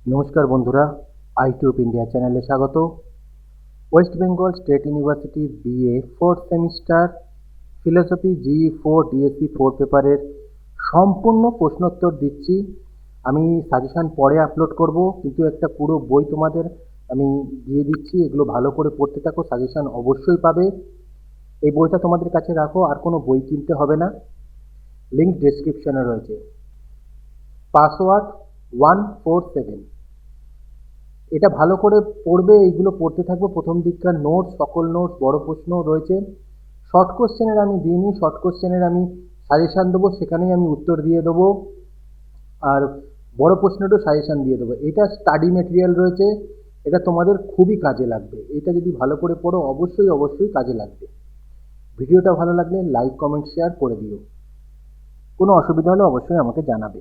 নমস্কার বন্ধুরা, আইটিউব ইন্ডিয়া চ্যানেলে স্বাগত। West Bengal state university BA fourth semester philosophy GE4 DSC4 পেপারের সম্পূর্ণ প্রশ্নোত্তর দিচ্ছি। আমি সাজেশান পরে আপলোড করব, কিন্তু একটা পুরো বই তোমাদের আমি দিয়ে দিচ্ছি। এগুলো ভালো করে পড়তে থাকো, সাজেশান অবশ্যই পাবে। এই বইটা তোমাদের কাছে রাখো, আর কোনো বই কিনতে হবে না। লিঙ্ক ডেসক্রিপশনে রয়েছে। পাসওয়ার্ড 147, এটা ভালো করে পড়বে। এইগুলো পড়তে থাকবো। প্রথম দিককার নোটস, সকল নোটস, বড় প্রশ্ন রয়েছে। শর্ট কোশ্চেনের আমি দিইনি, শর্ট কোশ্চেনের আমি সাজেশান দেবো, সেখানেই আমি উত্তর দিয়ে দেবো। আর বড় প্রশ্নেরও সাজেশান দিয়ে দেবো। এটা স্টাডি মেটেরিয়াল রয়েছে, এটা তোমাদের খুবই কাজে লাগবে। এটা যদি ভালো করে পড়ো অবশ্যই অবশ্যই কাজে লাগবে। ভিডিওটা ভালো লাগলে লাইক, কমেন্ট, শেয়ার করে দিও। কোনো অসুবিধা হলে অবশ্যই আমাকে জানাবে।